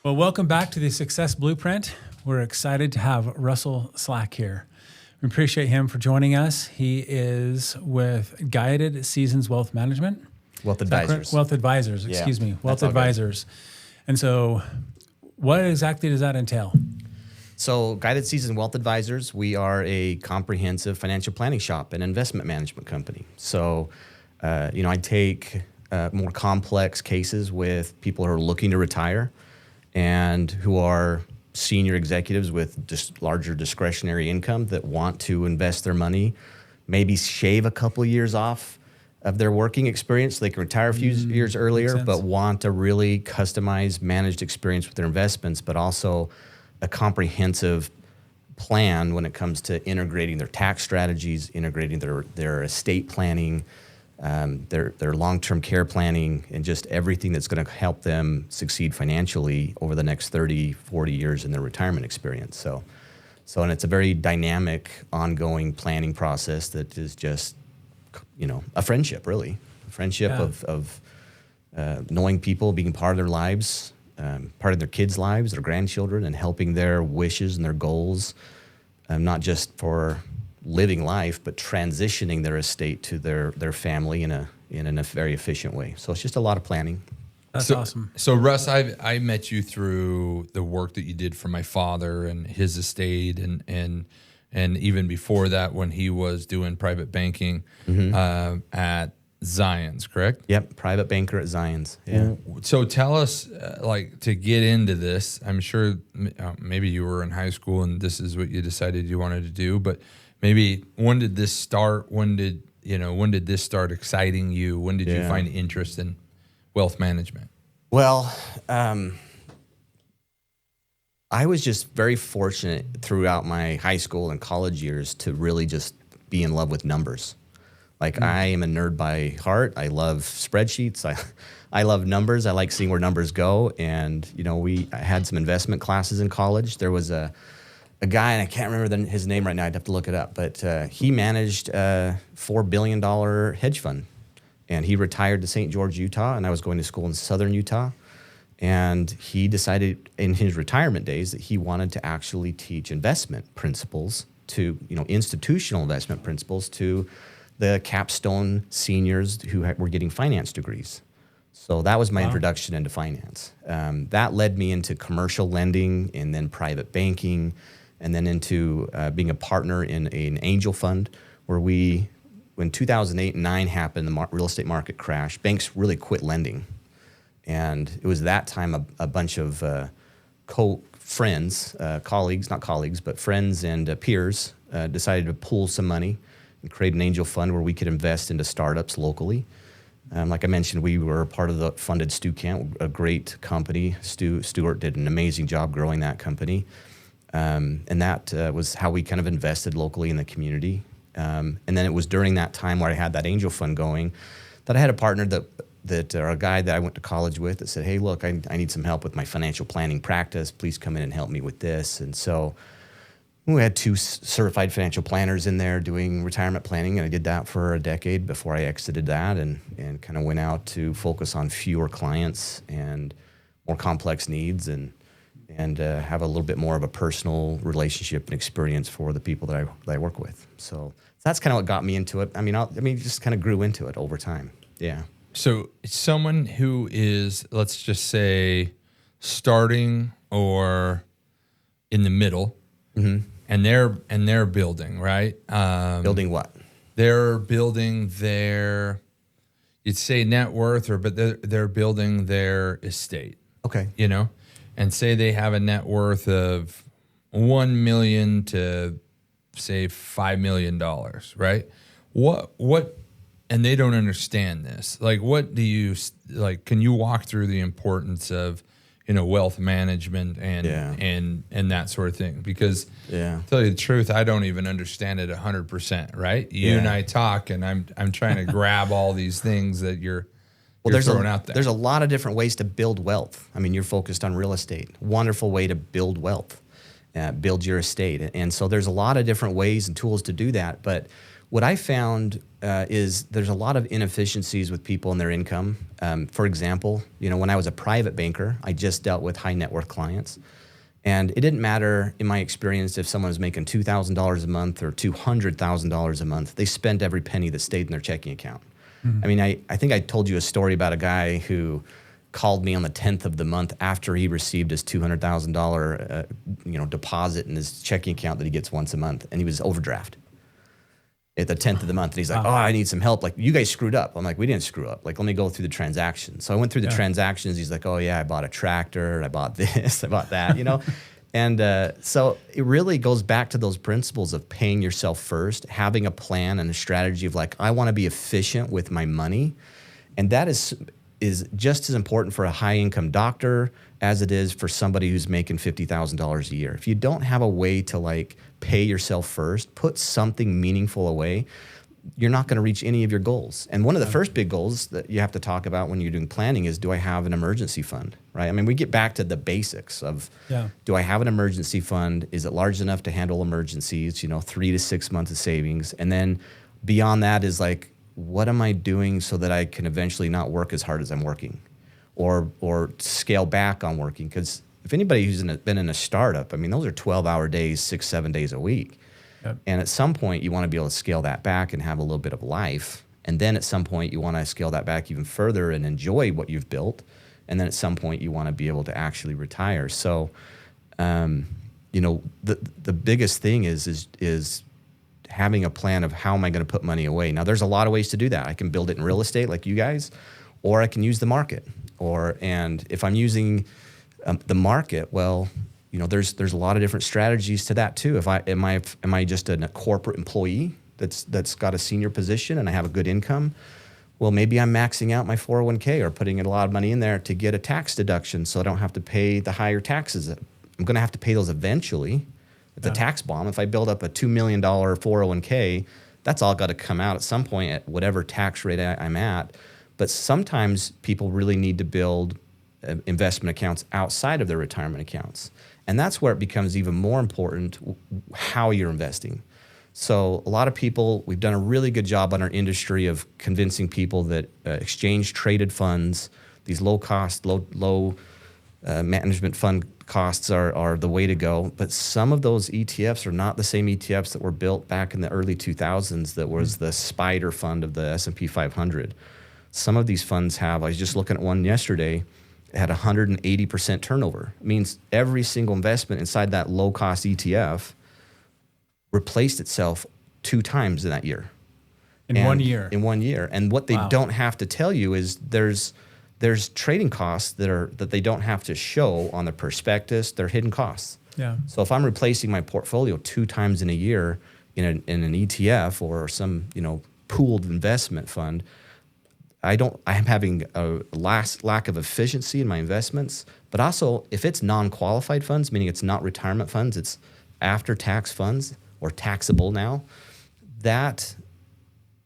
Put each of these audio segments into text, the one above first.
Well, welcome back to the Success Blueprint. We're excited to have Russel Slack here. We appreciate him for joining us. He is with Guided Seasons Wealth Management. Wealth Advisors. Wealth Advisors, excuse me. Wealth Advisors. And so what exactly does that entail? So Guided Seasons Wealth Advisors, we are a comprehensive financial planning shop and investment management company. So, I take more complex cases with people who are looking to retire and who are senior executives with larger discretionary income that want to invest their money, maybe shave a couple of years off of their working experience so they can retire a few years earlier, but want a really customized, managed experience with their investments, but also a comprehensive plan when it comes to integrating their tax strategies, integrating their estate planning, their long-term care planning, and just everything that's going to help them succeed financially over the next 30, 40 years in their retirement experience. So and it's a very dynamic, ongoing planning process that is just, a friendship, really. A friendship of knowing people, being part of their lives, part of their kids' lives, their grandchildren, and helping their wishes and their goals, not just for living life, but transitioning their estate to their family in a very efficient way. So it's just a lot of planning. That's awesome. So Russ, I met you through the work that you did for my father and his estate, and even before that when he was doing private banking at Zions, correct? Yep, private banker at Zions. Yeah. So tell us, to get into this, I'm sure maybe you were in high school and this is what you decided you wanted to do, but maybe when did this start? When did this start exciting you? When did you find interest in wealth management? Well, I was just very fortunate throughout my high school and college years to really just be in love with numbers. I am a nerd by heart. I love spreadsheets. I love numbers. I like seeing where numbers go. And, I had some investment classes in college. There was a guy, and I can't remember his name right now. I'd have to look it up. But he managed a $4 billion hedge fund. And he retired to St. George, Utah, and I was going to school in southern Utah. And he decided in his retirement days that he wanted to actually teach investment principles to, institutional investment principles to the capstone seniors who were getting finance degrees. So that was my introduction into finance. That led me into commercial lending and then private banking, and then into being a partner in an angel fund where when 2008 and 9 happened, the real estate market crashed, banks really quit lending. And it was that time a bunch of friends, colleagues, not colleagues, but friends and peers decided to pool some money and create an angel fund where we could invest into startups locally. Like I mentioned, we were part of the funded Stu Camp, a great company. Stuart did an amazing job growing that company. And that was how we kind of invested locally in the community. And then it was during that time where I had that angel fund going that I had a partner or a guy that I went to college with that said, hey, look, I need some help with my financial planning practice. Please come in and help me with this. And so we had 2 certified financial planners in there doing retirement planning, and I did that for a decade before I exited that and kind of went out to focus on fewer clients and more complex needs and have a little bit more of a personal relationship and experience for the people that I work with. So that's kind of what got me into it. I mean, just kind of grew into it over time. Yeah. So someone who is, let's just say, starting or in the middle, and they're building, right? Building what? They're building their, you'd say net worth, but they're building their estate. Okay. And say they have a net worth of $1 million to say $5 million, right? What? And they don't understand this. What do you can you walk through the importance of, wealth management and that sort of thing? Because to tell you the truth, I don't even understand it 100%, right? You and I talk, and I'm trying to grab all these things that you're throwing out there. There's a lot of different ways to build wealth. I mean, you're focused on real estate. Wonderful way to build wealth, build your estate. And so there's a lot of different ways and tools to do that. But What I found is there's a lot of inefficiencies with people and their income. For example, when I was a private banker, I just dealt with high net worth clients. And it didn't matter, in my experience, if someone was making $2,000 a month or $200,000 a month. They spent every penny that stayed in their checking account. I mean, I think I told you a story about a guy who called me on the 10th of the month after he received his $200,000 deposit in his checking account that he gets once a month, and he was overdraft at the 10th of the month. And he's like, oh, I need some help. Like, you guys screwed up. I'm like, we didn't screw up. Like, let me go through the transactions. So I went through the transactions. He's like, oh yeah, I bought a tractor. I bought this, I bought that, And so it really goes back to those principles of paying yourself first, having a plan and a strategy of like, I want to be efficient with my money. And that is just as important for a high income doctor as it is for somebody who's making $50,000 a year. If you don't have a way to like pay yourself first, put something meaningful away, you're not going to reach any of your goals. And one of the first big goals that you have to talk about when you're doing planning is, do I have an emergency fund, right? I mean, we get back to the basics of, do I have an emergency fund? Is it large enough to handle emergencies, 3 to 6 months of savings? And then beyond that is like, what am I doing so that I can eventually not work as hard as I'm working, or scale back on working? Because if anybody who's been in a startup, I mean, those are 12-hour days, 6-7 days a week. Yep. And at some point, you want to be able to scale that back and have a little bit of life. And then at some point, you want to scale that back even further and enjoy what you've built. And then at some point, you want to be able to actually retire. So, the biggest thing is having a plan of how am I going to put money away. Now, there's a lot of ways to do that. I can build it in real estate like you guys, or I can use the market. And if I'm using the market, well, there's a lot of different strategies to that too. Am I just a corporate employee that's got a senior position and I have a good income? Well, maybe I'm maxing out my 401k or putting a lot of money in there to get a tax deduction so I don't have to pay the higher taxes. I'm going to have to pay those eventually. It's a tax bomb. If I build up a $2 million 401k, that's all got to come out at some point at whatever tax rate I'm at. But sometimes people really need to build investment accounts outside of their retirement accounts. And that's where it becomes even more important how you're investing. So a lot of people, we've done a really good job on our industry of convincing people that exchange traded funds, these low cost, low management fund costs are the way to go. But some of those ETFs are not the same ETFs that were built back in the early 2000s that was the spider fund of the S&P 500. Some of these funds have, I was just looking at one yesterday, it had 180% turnover. It means every single investment inside that low-cost ETF replaced itself 2 times in that year. In 1 year. In 1 year. And what they don't have to tell you is there's trading costs that they don't have to show on the prospectus. They're hidden costs. Yeah. So if I'm replacing my portfolio 2 times in a year in an ETF or some pooled investment fund, I'm having a lack of efficiency in my investments. But also, if it's non-qualified funds, meaning it's not retirement funds, it's after-tax funds or taxable now, that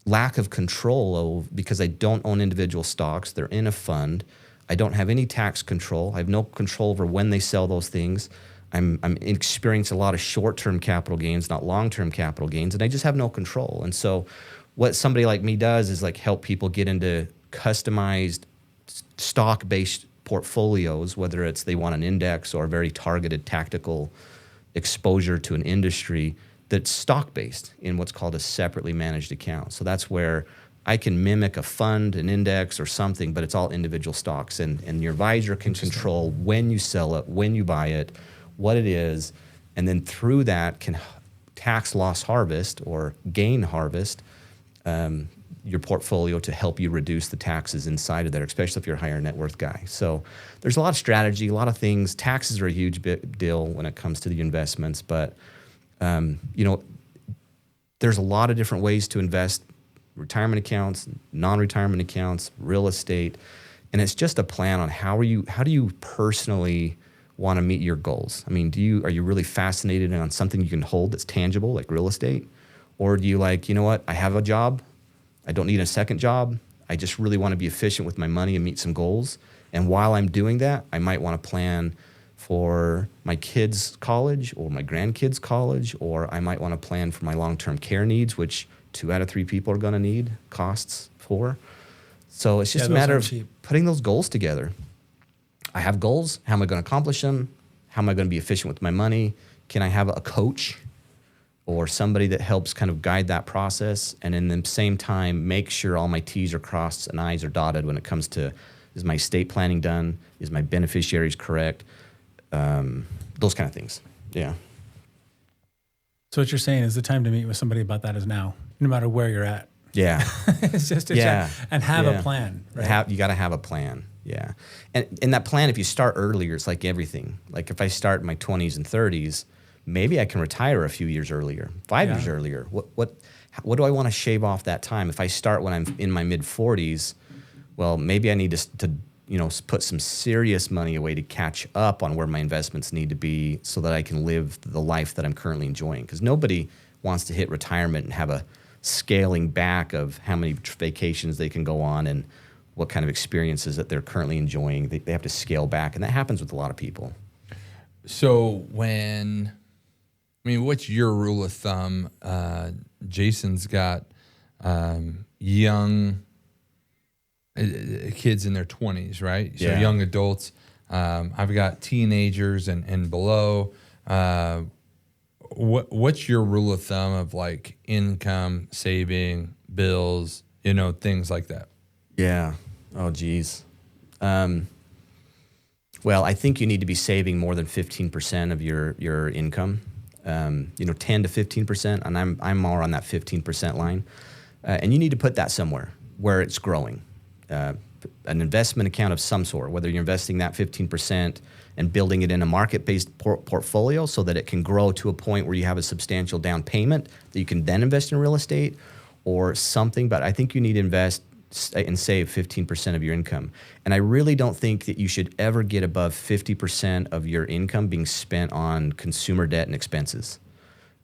lack of control because I don't own individual stocks, they're in a fund, I don't have any tax control, I have no control over when they sell those things, I'm experiencing a lot of short-term capital gains, not long-term capital gains, and I just have no control. And so what somebody like me does is like help people get into customized stock-based portfolios, whether it's they want an index or a very targeted tactical exposure to an industry that's stock-based in what's called a separately managed account. So that's where I can mimic a fund, an index, or something, but it's all individual stocks. And your advisor can control when you sell it, when you buy it, what it is, and then through that can tax loss harvest or gain harvest your portfolio to help you reduce the taxes inside of there, especially if you're a higher net worth guy. So there's a lot of strategy, a lot of things. Taxes are a huge deal when it comes to the investments, but there's a lot of different ways to invest: retirement accounts, non-retirement accounts, real estate, and it's just a plan on how do you personally want to meet your goals. I mean, are you really fascinated on something you can hold that's tangible, like real estate? Or do you like, I have a job, I don't need a second job, I just really want to be efficient with my money and meet some goals. And while I'm doing that, I might want to plan for my kids' college or my grandkids' college, or I might want to plan for my long-term care needs, which 2 out of 3 people are going to need costs for. So it's just a those matter aren't of cheap. putting those goals together. I have goals. How am I going to accomplish them? How am I going to be efficient with my money? Can I have a coach or somebody that helps kind of guide that process? And in the same time, make sure all my T's are crossed and I's are dotted when it comes to, is my estate planning done? Is my beneficiaries correct? Those kind of things. Yeah. So what you're saying is the time to meet with somebody about that is now, no matter where you're at. Yeah. It's just to Yeah. check and have a plan, right? You got to have a plan. Yeah. And in that plan, if you start earlier, it's like everything. Like if I start in my 20s and 30s, maybe I can retire a few years earlier, 5 years earlier. What do I want to shave off that time? If I start when I'm in my mid 40s, well, maybe I need to put some serious money away to catch up on where my investments need to be so that I can live the life that I'm currently enjoying. Because nobody wants to hit retirement and have a scaling back of how many vacations they can go on and what kind of experiences that they're currently enjoying. They have to scale back, and that happens with a lot of people. So what's your rule of thumb? Jason's got young kids in their 20s, right? So young adults. I've got teenagers and below. What's your rule of thumb of like income, saving, bills, things like that? Yeah. Oh, geez. Well, I think you need to be saving more than 15% of your income. 10 to 15%, and I'm more on that 15% line. And you need to put that somewhere where it's growing. An investment account of some sort, whether you're investing that 15% and building it in a market-based portfolio so that it can grow to a point where you have a substantial down payment that you can then invest in real estate or something. But I think you need to invest and save 15% of your income. And I really don't think that you should ever get above 50% of your income being spent on consumer debt and expenses.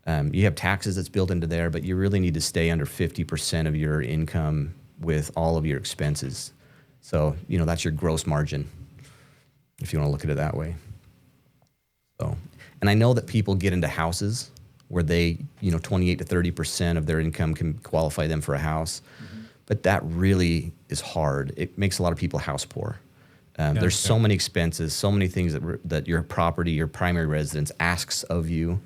You have taxes that's built into there, but you really need to stay under 50% of your income with all of your expenses. So, that's your gross margin, if you want to look at it that way. So, and I know that people get into houses where they, 28 to 30% of their income can qualify them for a house. Mm-hmm. But that really is hard. It makes a lot of people house poor. There's so many expenses, so many things that your property, your primary residence asks of you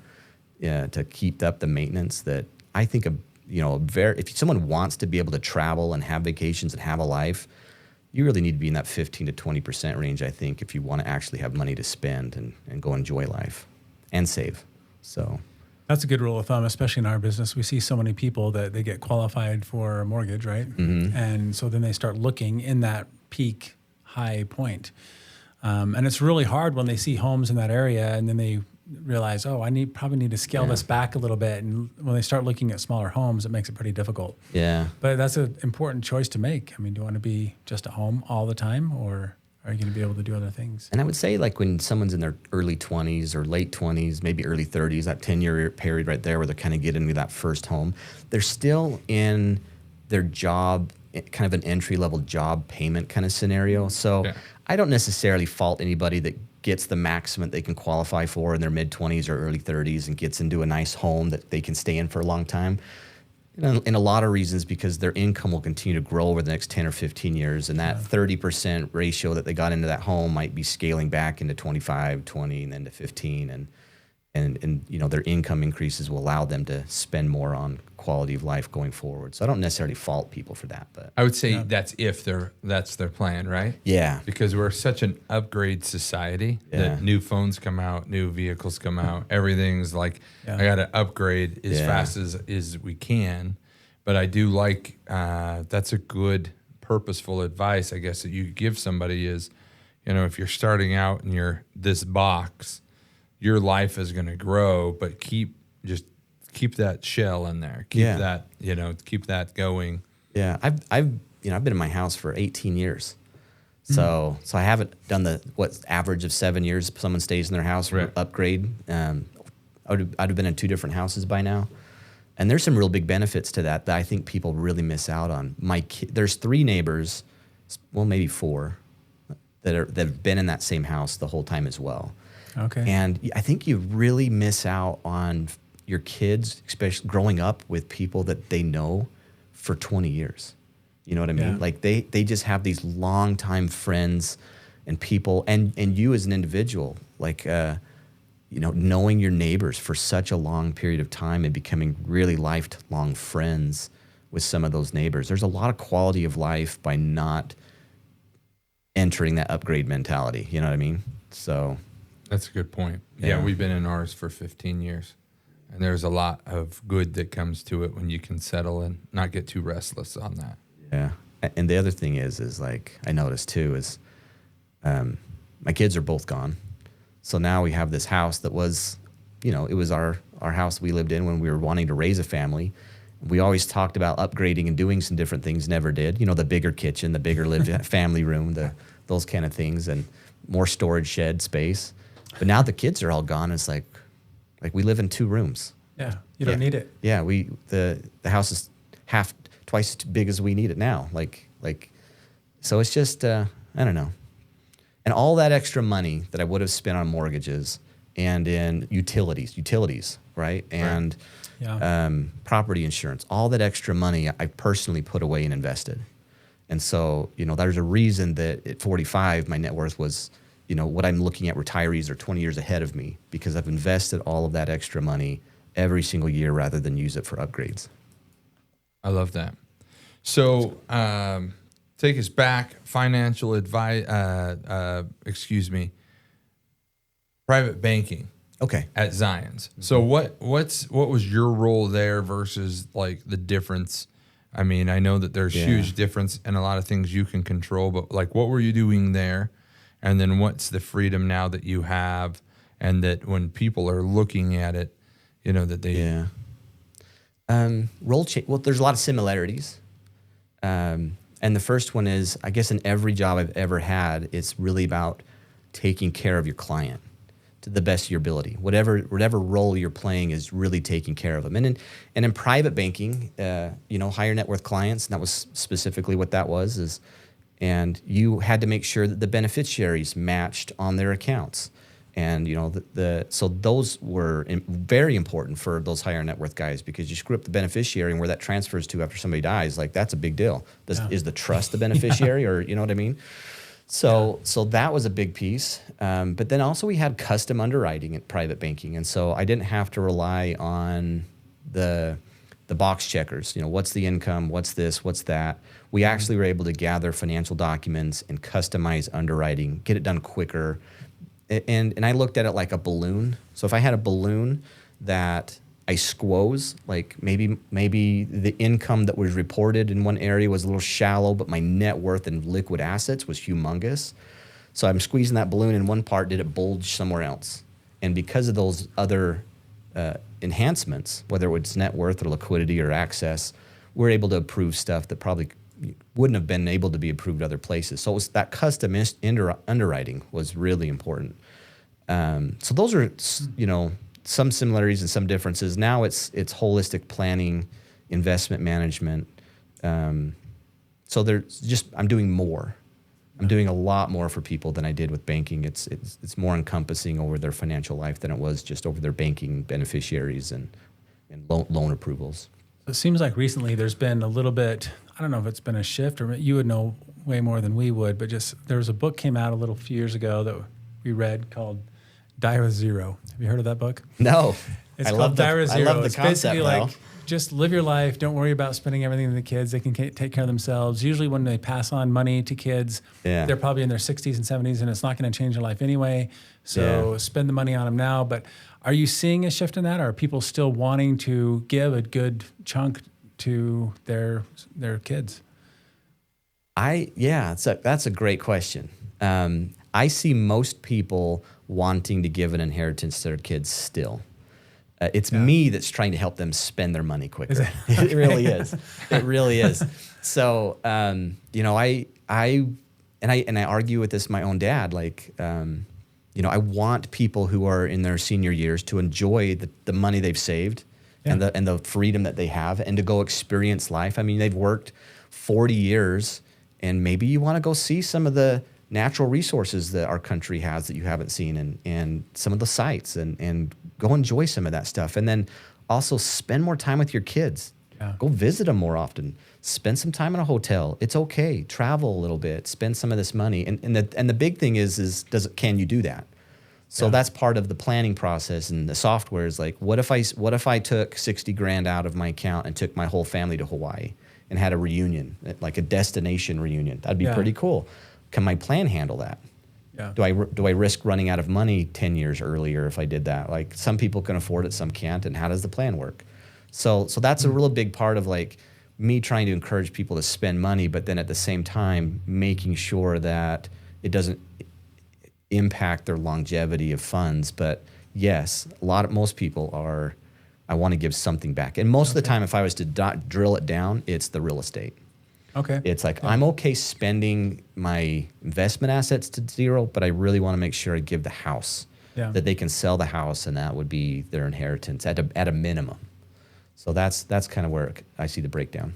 to keep up the maintenance that I think if someone wants to be able to travel and have vacations and have a life, you really need to be in that 15 to 20% range, I think, if you want to actually have money to spend and go enjoy life and save. So that's a good rule of thumb, especially in our business. We see so many people that they get qualified for a mortgage, right? Mm-hmm. And so then they start looking in that peak high point. And it's really hard when they see homes in that area and then they realize, probably need to scale this back a little bit. And when they start looking at smaller homes, it makes it pretty difficult. Yeah. But that's an important choice to make. I mean, do you want to be just at home all the time, or are you going to be able to do other things? And I would say, like, when someone's in their early 20s or late 20s, maybe early 30s, that 10-year period right there where they're kind of getting into that first home, they're still in their job, kind of an entry-level job payment kind of scenario. So I don't necessarily fault anybody that gets the maximum they can qualify for in their mid-20s or early 30s and gets into a nice home that they can stay in for a long time. In a lot of reasons, because their income will continue to grow over the next 10 or 15 years, and that 30% ratio that they got into that home might be scaling back into 25, 20, and then to 15, and their income increases will allow them to spend more on quality of life going forward. So I don't necessarily fault people for that, but I would say that's their plan, right? Yeah. Because we're such an upgrade society that new phones come out, new vehicles come out, everything's like I got to upgrade as fast as we can. But I do like that's a good purposeful advice, I guess, that you give somebody is, if you're starting out and you're this box, your life is going to grow, but keep that shell in there. Keep that going. Yeah. I've been in my house for 18 years. So I haven't done what average of 7 years someone stays in their house or upgrade. I'd have been in 2 different houses by now. And there's some real big benefits to that I think people really miss out on. There's 3 neighbors, well, maybe 4, that have been in that same house the whole time as well. Okay. And I think you really miss out on your kids, especially growing up with people that they know for 20 years. You know what I mean? Yeah. Like they just have these longtime friends and people, and you as an individual, like, knowing your neighbors for such a long period of time and becoming really lifelong friends with some of those neighbors. There's a lot of quality of life by not entering that upgrade mentality. You know what I mean? So That's a good point. Yeah, we've been in ours for 15 years. And there's a lot of good that comes to it when you can settle and not get too restless on that. yeah. And the other thing is like I noticed too is my kids are both gone. So now we have this house that was, it was our house we lived in when we were wanting to raise a family. We always talked about upgrading and doing some different things, never did. The bigger kitchen, the bigger family room, those kind of things, and more storage shed space. But now the kids are all gone. It's like we live in 2 rooms. Yeah, you don't need it. Yeah, the house is twice as big as we need it now. So it's just I don't know. And all that extra money that I would have spent on mortgages and in utilities, right? And property insurance, all that extra money I personally put away and invested. And so, there's a reason that at 45, my net worth was, what I'm looking at retirees are 20 years ahead of me, because I've invested all of that extra money every single year rather than use it for upgrades. I love that. So, take us back, financial advice, private banking. Okay. At Zions. So what was your role there versus like the difference? I mean, I know that there's huge difference and a lot of things you can control, but like what were you doing there? And then what's the freedom now that you have, and that when people are looking at it, that they role change. Well, there's a lot of similarities. And the first one is, I guess in every job I've ever had, it's really about taking care of your client to the best of your ability. Whatever role you're playing is really taking care of them. And in private banking, higher net worth clients, and that was specifically what that was, and you had to make sure that the beneficiaries matched on their accounts. And so those were very important for those higher net worth guys, because you screw up the beneficiary and where that transfers to after somebody dies, like that's a big deal. Is the trust the beneficiary, or you know what I mean? So that was a big piece. But then also we had custom underwriting at private banking. And so I didn't have to rely on the box checkers. What's the income? What's this? What's that? We actually were able to gather financial documents and customize underwriting, get it done quicker. And I looked at it like a balloon. So if I had a balloon that I squoze, like maybe the income that was reported in one area was a little shallow, but my net worth and liquid assets was humongous. So I'm squeezing that balloon in one part, did it bulge somewhere else? And because of those other enhancements, whether it was net worth or liquidity or access, we're able to approve stuff that probably wouldn't have been able to be approved other places. So it was that custom underwriting was really important. So those are, some similarities and some differences. Now it's holistic planning, investment management. So there's just, I'm doing more. I'm doing a lot more for people than I did with banking. It's more encompassing over their financial life than it was just over their banking beneficiaries and loan approvals. It seems like recently there's been a little bit, I don't know if it's been a shift, or you would know way more than we would, but just there was a book came out a few years ago that we read called Die with Zero. Have you heard of that book? No. It's called Die with Zero. I love the it's concept, basically like, just live your life. Don't worry about spending everything on the kids. They can take care of themselves. Usually when they pass on money to kids, they're probably in their 60s and 70s, and it's not going to change their life anyway. So spend the money on them now. But are you seeing a shift in that? Or are people still wanting to give a good chunk to their kids? That's a great question. I see most people wanting to give an inheritance to their kids still. It's me that's trying to help them spend their money quicker. It really is. It really is. So, I argue with this, my own dad, I want people who are in their senior years to enjoy the money they've saved and the freedom that they have, and to go experience life. I mean, they've worked 40 years, and maybe you want to go see some of the natural resources that our country has that you haven't seen, and some of the sites, and go enjoy some of that stuff. And then Also, spend more time with your kids. Yeah. Go visit them more often. Spend some time in a hotel. It's okay. Travel a little bit. Spend some of this money. And the big thing is can you do that? So that's part of the planning process, and the software is like, what if I took 60 grand out of my account and took my whole family to Hawaii and had a reunion, like a destination reunion? That'd be pretty cool. Can my plan handle that? Yeah. Do I risk running out of money 10 years earlier if I did that? Like, some people can afford it, some can't, and how does the plan work? So that's a real big part of like me trying to encourage people to spend money, but then at the same time making sure that it doesn't impact their longevity of funds. But yes, most people are, I want to give something back. And most of the time, if I was to drill it down, it's the real estate. Okay. It's like, I'm okay spending my investment assets to zero, but I really want to make sure I give the house, that they can sell the house, and that would be their inheritance at a minimum. So that's kind of where I see the breakdown.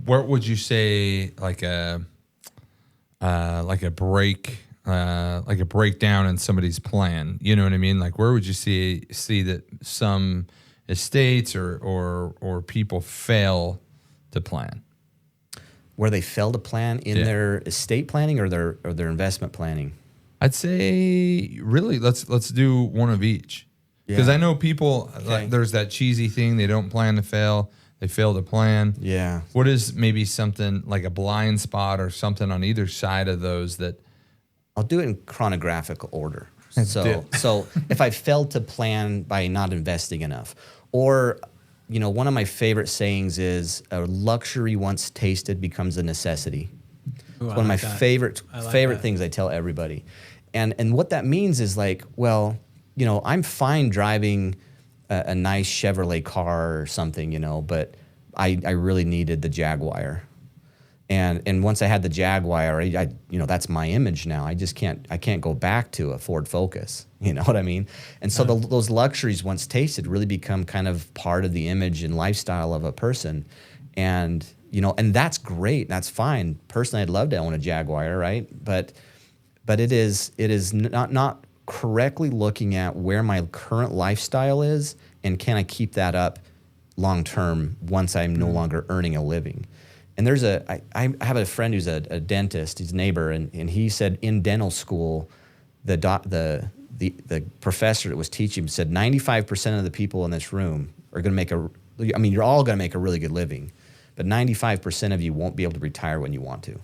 Where would you say like a breakdown in somebody's plan? You know what I mean? Like, where would you see that some estates or people fail to plan? Where they fail to plan in their estate planning or their investment planning? I'd say really let's do one of each. Because I know people, like, there's that cheesy thing, they don't plan to fail, they fail to plan. Yeah. What is maybe something like a blind spot or something on either side of those that... I'll do it in chronographic order. So if I failed to plan by not investing enough, or, you know, one of my favorite sayings is, a luxury once tasted becomes a necessity. Ooh, It's one of my favorite things I tell everybody. And what that means is like, well, you know, I'm fine driving a nice Chevrolet car or something, you know, but I really needed the Jaguar. And once I had the Jaguar, I you know, that's my image now. I can't go back to a Ford Focus. You know what I mean? And so those luxuries once tasted really become kind of part of the image and lifestyle of a person. And, you know, and that's great. That's fine. Personally, I'd love to own a Jaguar, right? But it is not correctly looking at where my current lifestyle is, and can I keep that up long term once I'm no longer earning a living. And there's I have a friend who's a dentist, he's a neighbor, and he said in dental school, the professor that was teaching said 95% of the people in this room are going to you're all going to make a really good living, but 95% of you won't be able to retire when you want to.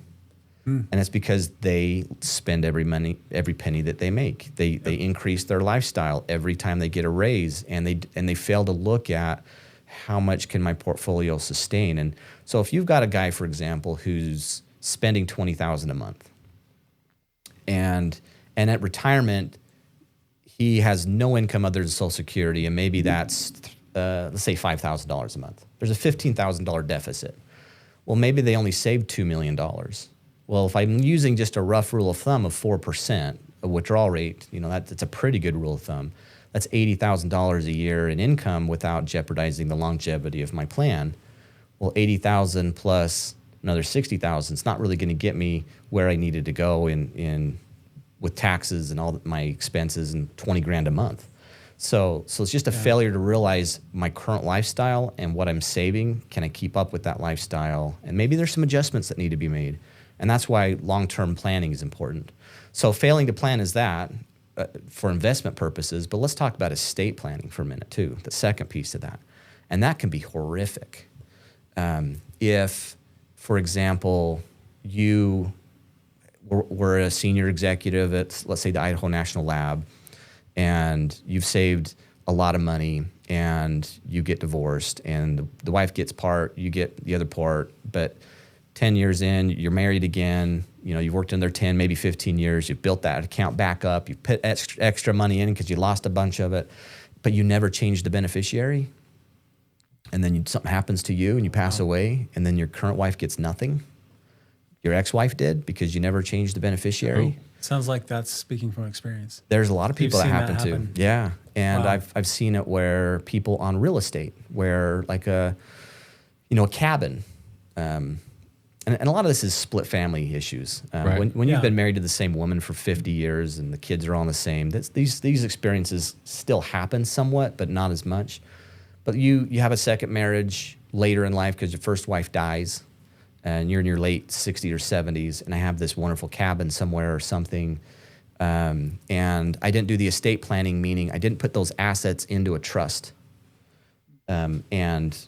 And it's because they spend every penny that they make. They increase their lifestyle every time they get a raise, and they fail to look at how much can my portfolio sustain. And so if you've got a guy, for example, who's spending $20,000 a month, and at retirement he has no income other than Social Security, and maybe that's let's say $5,000 a month. There's a $15,000 deficit. Well, maybe they only saved $2 million. Well, if I'm using just a rough rule of thumb of 4%, a withdrawal rate, you know, that's a pretty good rule of thumb. That's $80,000 a year in income without jeopardizing the longevity of my plan. Well, $80,000 plus another $60,000, it's not really going to get me where I needed to go with taxes and all my expenses, and 20 grand a month. So it's just a failure to realize my current lifestyle and what I'm saving. Can I keep up with that lifestyle? And maybe there's some adjustments that need to be made. And that's why long-term planning is important. So failing to plan is that for investment purposes, but let's talk about estate planning for a minute too, the second piece of that. And that can be horrific. If, for example, you were a senior executive at, let's say, the Idaho National Lab, and you've saved a lot of money, and you get divorced, and the wife gets part, you get the other part, but 10 years in, you're married again, you know, you've worked in there 10, maybe 15 years, you've built that account back up, you've put extra money in because you lost a bunch of it, but you never changed the beneficiary. And then something happens to you and you pass away, and then your current wife gets nothing. Your ex-wife did because you never changed the beneficiary. Sounds like that's speaking from experience. There's a lot of people that You've seen happen that to. happen? Yeah. And Wow. I've seen it where people on real estate, where like a cabin, and a lot of this is split family issues. Right. When you've been married to the same woman for 50 years and the kids are all the same, these experiences still happen somewhat, but not as much. But you have a second marriage later in life because your first wife dies, and you're in your late 60s or 70s, and I have this wonderful cabin somewhere or something, and I didn't do the estate planning, meaning I didn't put those assets into a trust. And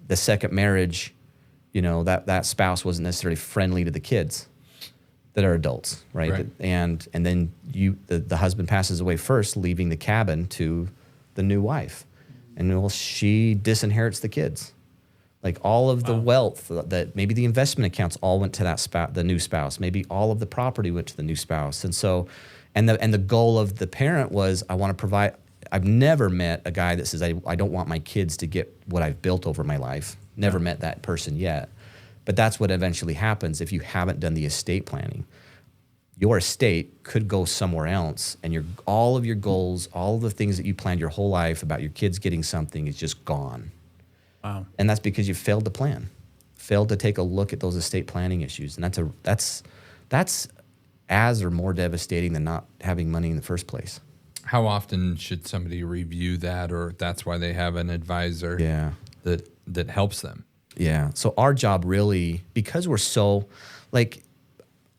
the second marriage, you know, that spouse wasn't necessarily friendly to the kids that are adults, right? And then the husband passes away first, leaving the cabin to the new wife. And well, she disinherits the kids. Like all of the wealth that maybe the investment accounts all went to the new spouse. Maybe all of the property went to the new spouse. And so, and the goal of the parent was, I want to provide. I've never met a guy that says, I don't want my kids to get what I've built over my life. Never met that person yet. But that's what eventually happens if you haven't done the estate planning. Your estate could go somewhere else, and all of your goals, all of the things that you planned your whole life about your kids getting something is just gone. Wow. And that's because you failed to plan, failed to take a look at those estate planning issues. And that's as or more devastating than not having money in the first place. How often should somebody review that, or that's why they have an advisor that helps them? Yeah. So our job really, because we're so, like,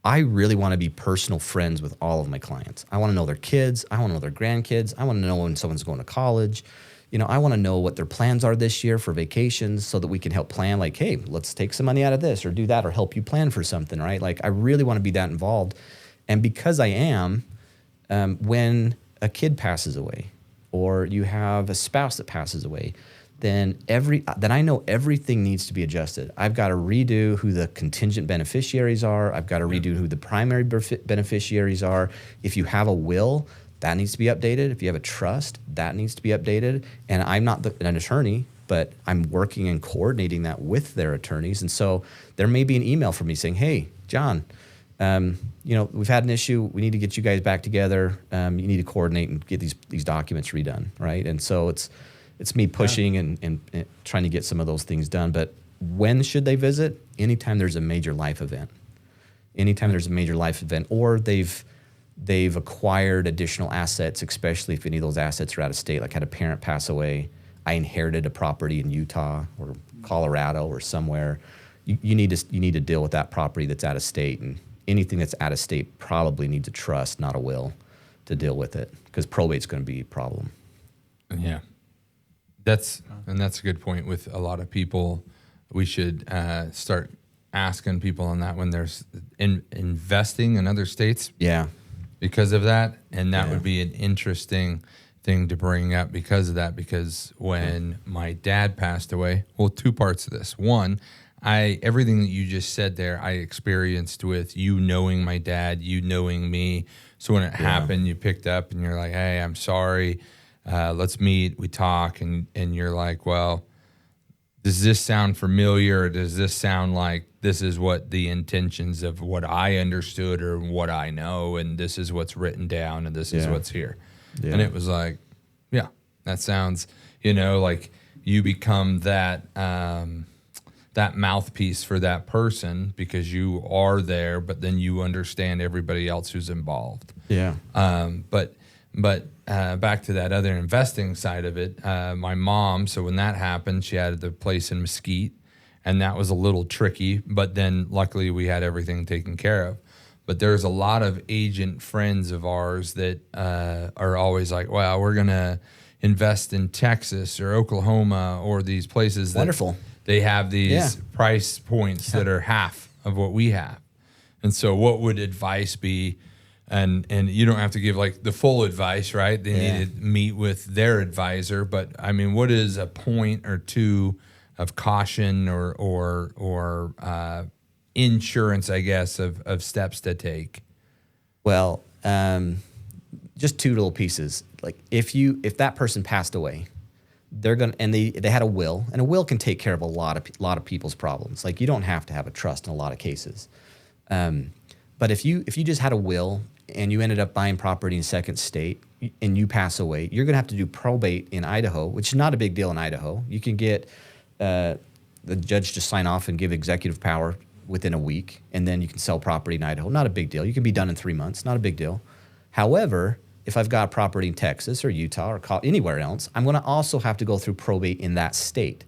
I really want to be personal friends with all of my clients. I want to know their kids. I want to know their grandkids. I want to know when someone's going to college. You know, I want to know what their plans are this year for vacations so that we can help plan, like, hey, let's take some money out of this or do that or help you plan for something, right? Like, I really want to be that involved. And because I am, when a kid passes away or you have a spouse that passes away, then I know everything needs to be adjusted. I've got to redo who the contingent beneficiaries are. I've got to redo who the primary beneficiaries are. If you have a will, that needs to be updated. If you have a trust, that needs to be updated. And I'm not an attorney, but I'm working and coordinating that with their attorneys. And so there may be an email from me saying, hey, John, you know, we've had an issue. We need to get you guys back together. You need to coordinate and get these documents redone, right? And so it's me pushing and trying to get some of those things done. But when should they visit? Anytime there's a major life event. Anytime there's a major life event, or they've acquired additional assets, especially if any of those assets are out of state. Like, had a parent pass away, I inherited a property in Utah or Colorado or somewhere. You need to deal with that property that's out of state, and anything that's out of state probably needs a trust, not a will, to deal with it, because probate's going to be a problem. Yeah. That's a good point with a lot of people. We should start asking people on that when there's investing in other states. Yeah. Because of that. And that would be an interesting thing to bring up because of that. Because when my dad passed away, well, two parts of this. One, everything that you just said there, I experienced with you knowing my dad, you knowing me. So when it happened, you picked up and you're like, hey, I'm sorry. Let's meet, we talk, and you're like, well, does this sound familiar, or does this sound like this is what the intentions of what I understood or what I know, and this is what's written down, and this is what's here? Yeah. And it was like, yeah, that sounds, like you become that that mouthpiece for that person because you are there, but then you understand everybody else who's involved. Yeah. But back to that other investing side of it, my mom, so when that happened, she had the place in Mesquite, and that was a little tricky, but then luckily we had everything taken care of. But there's a lot of agent friends of ours that are always like, well, we're going to invest in Texas or Oklahoma or these places that wonderful. They have these price points that are half of what we have. And so what would advice be? And you don't have to give like the full advice, right? They need to meet with their advisor. But I mean, what is a point or two of caution or insurance, I guess, of steps to take? Well, just two little pieces. Like if that person passed away, they're gonna, and they had a will, and a will can take care of a lot of people's problems. Like, you don't have to have a trust in a lot of cases. But if you just had a will and you ended up buying property in second state and you pass away, you're gonna have to do probate in Idaho, which is not a big deal in Idaho. You can get the judge to sign off and give executive power within a week, and then you can sell property in Idaho. Not a big deal. You can be done in 3 months. Not a big deal. However, if I've got property in Texas or Utah or anywhere else, I'm going to also have to go through probate in that state.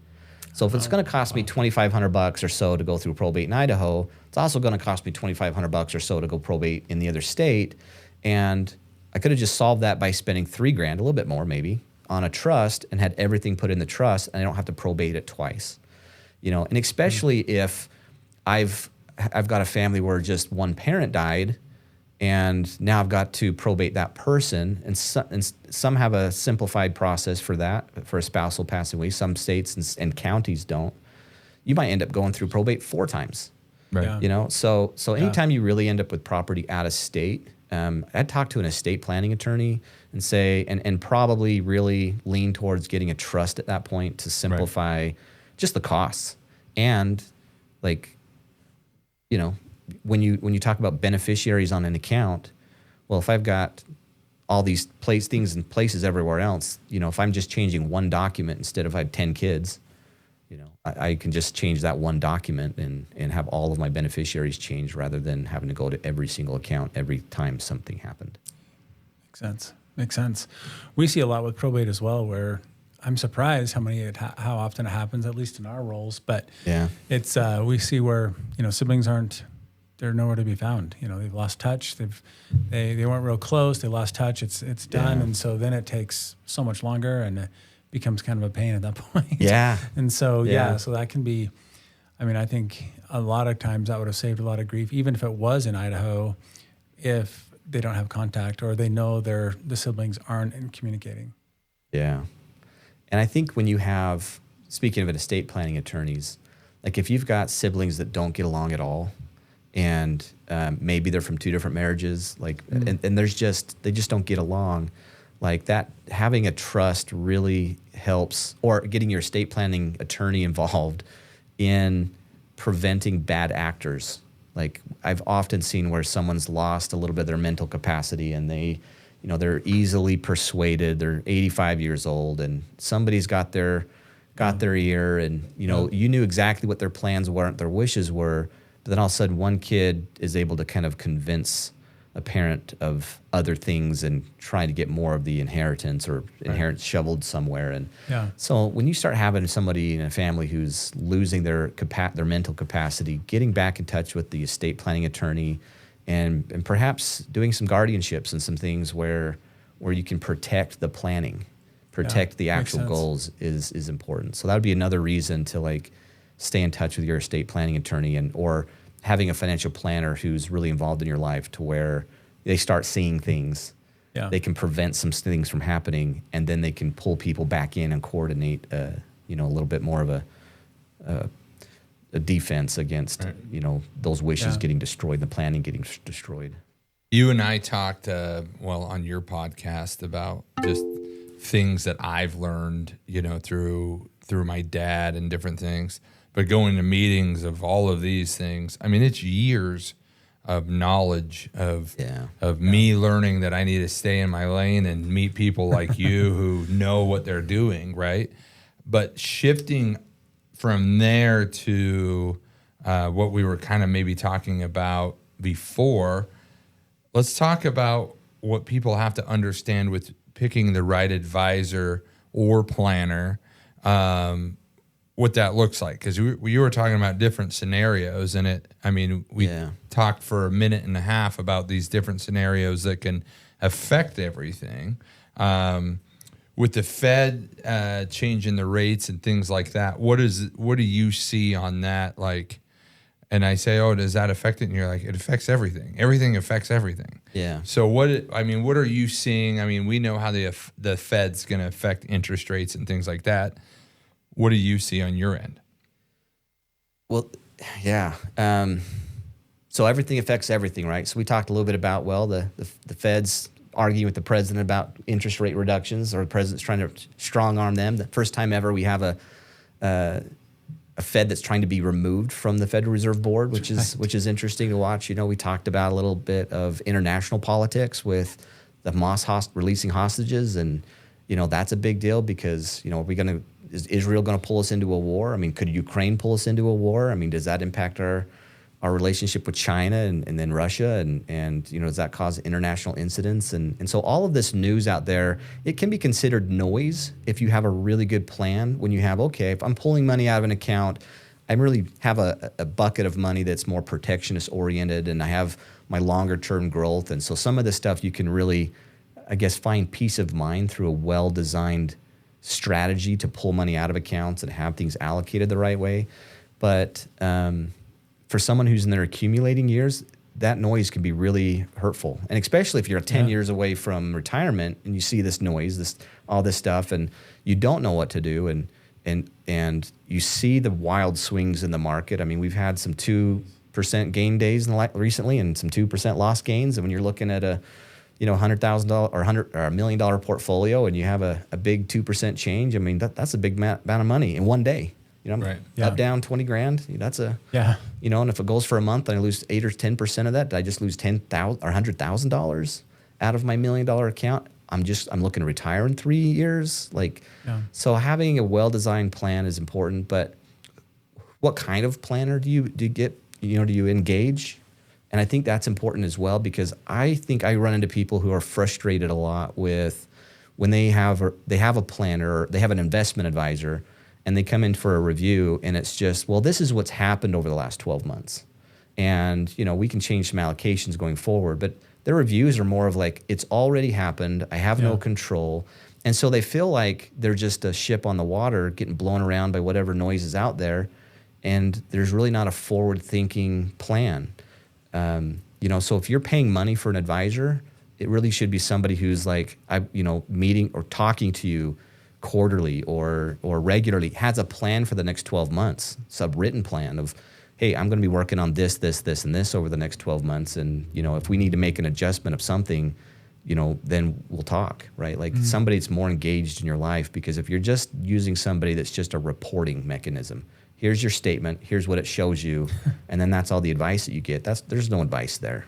So if it's going to cost me $2,500 or so to go through probate in Idaho, it's also going to cost me $2,500 or so to go probate in the other state. And I could have just solved that by spending $3,000, a little bit more maybe, on a trust and had everything put in the trust, and I don't have to probate it twice. And especially if I've got a family where just one parent died, and now I've got to probate that person, and some have a simplified process for that, for a spousal passing away. Some states and counties don't. You might end up going through probate 4 times. Right. Yeah. So anytime you really end up with property out of state, I'd talk to an estate planning attorney and say, and probably really lean towards getting a trust at that point to simplify just the costs. And like, when you talk about beneficiaries on an account, well, if I've got all these things in places everywhere else, if I'm just changing one document instead of I have 10 kids, I can just change that one document and have all of my beneficiaries changed rather than having to go to every single account every time something happened. Makes sense. We see a lot with probate as well, where I'm surprised how often it happens, at least in our roles. But Yeah. it's we see where siblings they're nowhere to be found. They've lost touch. They weren't real close. They lost touch. It's done, Yeah. and so then it takes so much longer, and it becomes kind of a pain at that point. Yeah. And so Yeah. so that can be. I think a lot of times that would have saved a lot of grief, even if it was in Idaho, if they don't have contact or they know the siblings aren't communicating. Yeah. And I think when you have, speaking of it, estate planning attorneys, like if you've got siblings that don't get along at all, and maybe they're from 2 different marriages, like, and they just don't get along, like that, having a trust really helps, or getting your estate planning attorney involved in preventing bad actors. Like I've often seen where someone's lost a little bit of their mental capacity, and they're easily persuaded. They're 85 years old, and somebody's got their ear, and you knew exactly what their plans were, their wishes were, but then all of a sudden one kid is able to kind of convince a parent of other things and trying to get more of the inheritance or inheritance shoveled somewhere. And so when you start having somebody in a family who's losing their mental capacity, getting back in touch with the estate planning attorney, and perhaps doing some guardianships and some things where you can protect the planning, protect the actual goals is important. So that would be another reason to like stay in touch with your estate planning attorney, or having a financial planner who's really involved in your life, to where they start seeing things. Yeah. They can prevent some things from happening, and then they can pull people back in and coordinate a little bit more of a defense against those wishes getting destroyed, the planning getting destroyed. You and I talked on your podcast about just things that I've learned through my dad and different things, but going to meetings of all of these things, it's years of knowledge of me learning that I need to stay in my lane and meet people like you who know what they're doing, right? But shifting from there to what we were kind of maybe talking about before, let's talk about what people have to understand with picking the right advisor or planner, what that looks like. Because you were talking about different scenarios, and we talked for a minute and a half about these different scenarios that can affect everything. With the Fed changing the rates and things like that, what do you see on that? Like, and I say, oh, does that affect it? And you're like, it affects everything. Everything affects everything. Yeah. So what are you seeing? We know how the Fed's going to affect interest rates and things like that. What do you see on your end? Well, yeah. So everything affects everything, right? So we talked a little bit about, the Fed's arguing with the president about interest rate reductions, or the president's trying to strong arm them. The first time ever we have a Fed that's trying to be removed from the Federal Reserve Board, which is interesting to watch. We talked about a little bit of international politics with the Hamas releasing hostages, and that's a big deal because is Israel going to pull us into a war? Could Ukraine pull us into a war? Does that impact our our relationship with China and then Russia, and does that cause international incidents? And so all of this news out there, it can be considered noise if you have a really good plan. When you have, okay, if I'm pulling money out of an account, I really have a bucket of money that's more protectionist oriented, and I have my longer term growth. And so some of this stuff you can really, I guess, find peace of mind through a well-designed strategy to pull money out of accounts and have things allocated the right way. But for someone who's in their accumulating years, that noise can be really hurtful. And especially if you're 10 years away from retirement and you see this noise, all this stuff, and you don't know what to do, and you see the wild swings in the market. I mean, we've had some 2% gain days recently and some 2% loss gains. And when you're looking at a $100,000 or $100 million portfolio and you have a big 2% change, I mean, that's a big amount of money in one day. Up, down 20 grand. That's and if it goes for a month and I lose 8 or 10% of that, did I just lose $10,000 or $100,000 out of my $1 million account? I'm looking to retire in 3 years. So having a well-designed plan is important, but what kind of planner do you get, do you engage? And I think that's important as well, because I think I run into people who are frustrated a lot with when they have a planner, or they have an investment advisor, and they come in for a review, and it's just, well, this is what's happened over the last 12 months. And, we can change some allocations going forward. But their reviews are more of like, it's already happened. I have no control. And so they feel like they're just a ship on the water getting blown around by whatever noise is out there. And there's really not a forward-thinking plan. So if you're paying money for an advisor, it really should be somebody who's like, meeting or talking to you quarterly or regularly, has a plan for the next 12 months, written plan of, hey, I'm going to be working on this, and this over the next 12 months. And, if we need to make an adjustment of something, then we'll talk, right? Like somebody that's more engaged in your life, because if you're just using somebody that's just a reporting mechanism, here's your statement, here's what it shows you, and then that's all the advice that you get. There's no advice there.